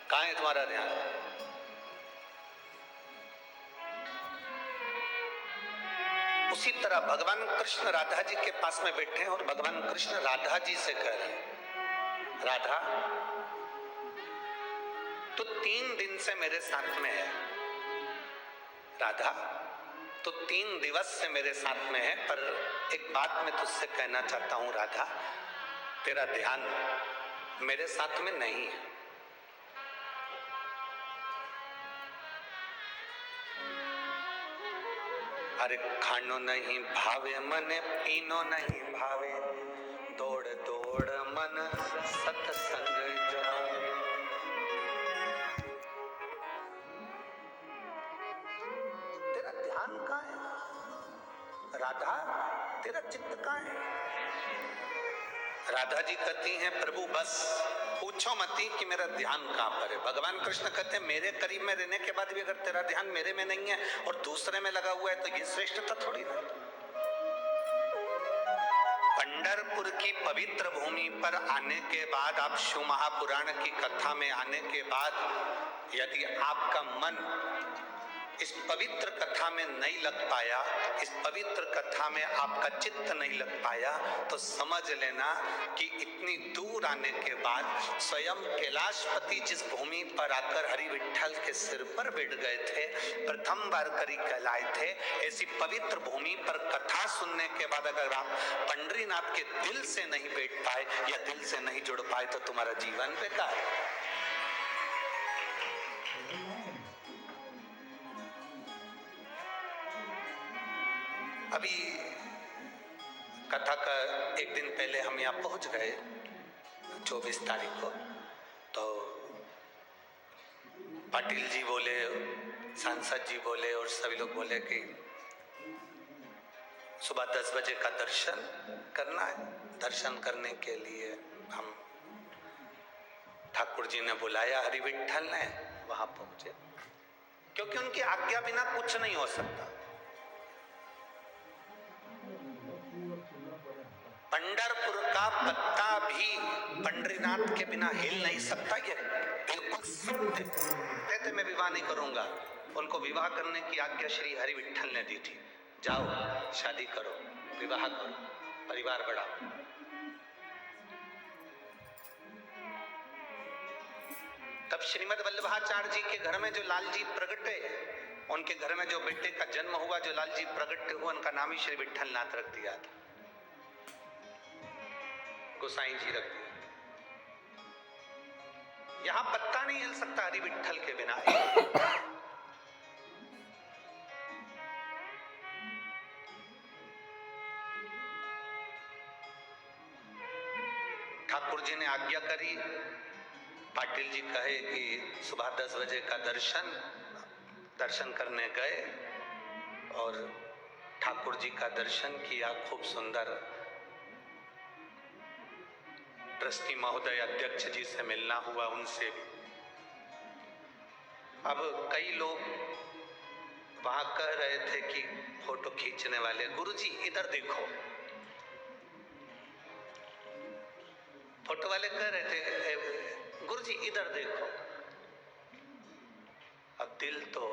कहाँ है तुम्हारा ध्यान? उसी तरह भगवान कृष्ण राधा जी के पास में बैठे हैं और भगवान कृष्ण राधा जी से कह रहे हैं, राधा तू 3 दिन से मेरे साथ में है, राधा तो 3 दिवस से मेरे साथ में है, पर एक बात मैं तुझसे कहना चाहता हूं राधा, तेरा ध्यान मेरे साथ में नहीं है। अरे खानो नहीं भावे मने, पीनो नहीं भावे, दौड़ दौड़ मन सत्संग जावे। तेरा ध्यान कहाँ है राधा? तेरा चित्त कहाँ है? राधा जी कहती हैं प्रभु बस पूछो मती कि मेरा ध्यान कहाँ पर है। भगवान कृष्ण कहते हैं मेरे करीब में रहने के बाद भी अगर तेरा ध्यान मेरे में नहीं है और दूसरे में लगा हुआ है तो ये श्रेष्ठता थोड़ी ना। पंढरपुर की पवित्र भूमि पर आने के बाद, आप शिव महापुराण की कथा में आने के बाद यदि आपका मन इस पवित्र कथा में नहीं लग पाया, इस पवित्र कथा में आपका चित्त नहीं लग पाया, तो समझ लेना कि इतनी दूर आने के बाद स्वयं कैलाशपति जिस भूमि पर आकर हरि विठ्ठल के सिर पर बैठ गए थे, प्रथम बार करी कहलाए थे, ऐसी पवित्र भूमि पर कथा सुनने के बाद अगर आप पंढरीनाथ के दिल से नहीं बैठ पाए या दिल से नहीं जुड़ पाए तो तुम्हारा जीवन बेकार है। अभी कथा का एक दिन पहले हम यहाँ पहुंच गए 24 तारीख को, तो पाटिल जी बोले, सांसद जी बोले और सभी लोग बोले कि सुबह 10 बजे का दर्शन करना है। दर्शन करने के लिए हम ठाकुर जी ने बुलाया, हरि विठ्ठल ने, वहां पहुंचे क्योंकि उनकी आज्ञा बिना कुछ नहीं हो सकता। पंढरपुर का पत्ता भी पंढरीनाथ के बिना हिल नहीं सकता। ये बिल्कुल सत्य कहते, मैं विवाह नहीं करूंगा। उनको विवाह करने की आज्ञा श्री हरि विठ्ठल ने दी थी, जाओ शादी करो, विवाह करो, परिवार बढ़ाओ। तब श्रीमद वल्लभाचार्य जी के घर में जो लाल जी प्रगटे, उनके घर में जो बेटे का जन्म हुआ, जो लाल जी प्रगटे हुआ, उनका नाम ही श्री विठ्ठल नाथ रख दिया था, गोसाई जी रख दिया। यहां पत्ता नहीं हिल सकता हरि विठ्ठल के बिना। ठाकुर जी ने आज्ञा करी, पाटिल जी कहे कि सुबह 10 बजे का दर्शन करने गए और ठाकुर जी का दर्शन किया। खूब सुंदर ट्रस्टी महोदय अध्यक्ष जी से मिलना हुआ, उनसे भी। अब कई लोग वहां कह रहे थे कि फोटो खींचने वाले, गुरुजी इधर देखो। फोटो वाले कह रहे थे गुरुजी इधर देखो। अब दिल तो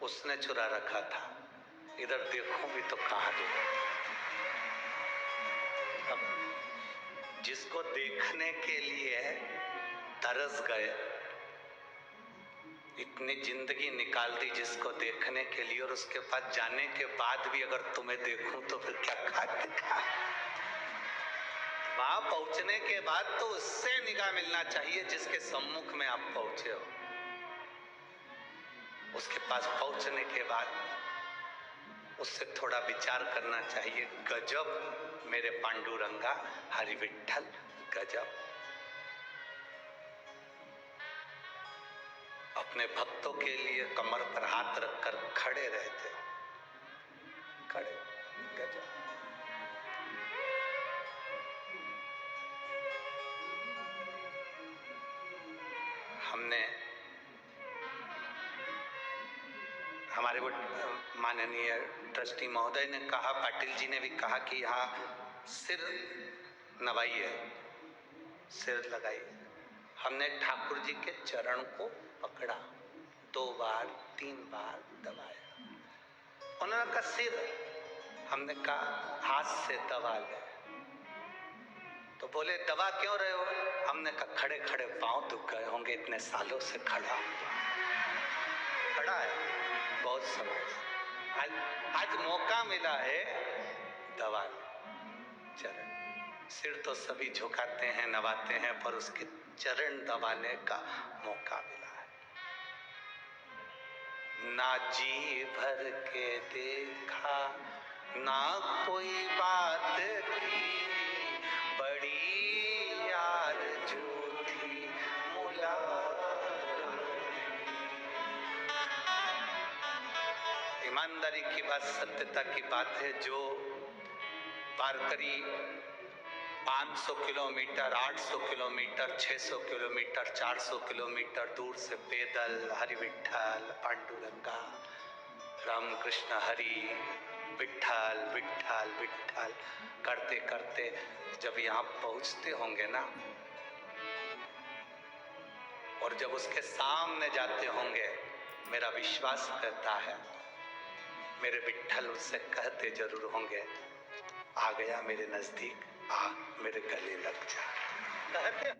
उसने चुरा रखा था, इधर देखूं भी तो कहां देखूं। अब जिसको देखने के लिए तरस गए, इतनी जिंदगी निकाल दी जिसको देखने के लिए, और उसके पास जाने के बाद भी अगर तुम्हें देखूं तो फिर क्या खाते। वहां पहुंचने के बाद तो उससे निगाह मिलना चाहिए जिसके सम्मुख में आप पहुंचे हो। उसके पास पहुंचने के बाद उससे थोड़ा विचार करना चाहिए, गजब मेरे पांडुरंगा हरि विठ्ठल, गजब। अपने भक्तों के लिए कमर पर हाथ रखकर खड़े रहते, खड़े, गजब। हमने, हमारे वो माननीय ट्रस्टी महोदय ने कहा, पाटिल जी ने भी कहा कि यहाँ सिर नवाइए, सिर लगाइए, हमने ठाकुर जी के चरण को पकड़ा, 2 बार 3 बार दबाया। उन्होंने कहा सिर, हमने कहा हाथ से दबा ले। तो बोले दबा क्यों रहे हो? हमने कहा खड़े खड़े पांव दुख गए होंगे, इतने सालों से खड़ा है बहुत समय से, आज मौका मिला है, दबा चरण। सिर तो सभी झुकाते हैं, नवाते हैं, पर उसके चरण दबाने का मौका मिला है। ना जी भर के देखा, ना कोई बात की, बड़ी आरज़ू थी मुलाकात। ईमानदारी की बात, सत्यता की बात है। जो वारकरी 500 किलोमीटर, 800 किलोमीटर, 600 किलोमीटर, 400 किलोमीटर दूर से पैदल हरि विठ्ठल पांडुरंगा राम कृष्ण हरि विठ्ठल विठ्ठल विठ्ठल करते करते जब यहाँ पहुँचते होंगे ना, और जब उसके सामने जाते होंगे, मेरा विश्वास कहता है मेरे विठ्ठल उससे कहते जरूर होंगे, आ गया मेरे नजदीक, आ मेरे गले लग जा, कहते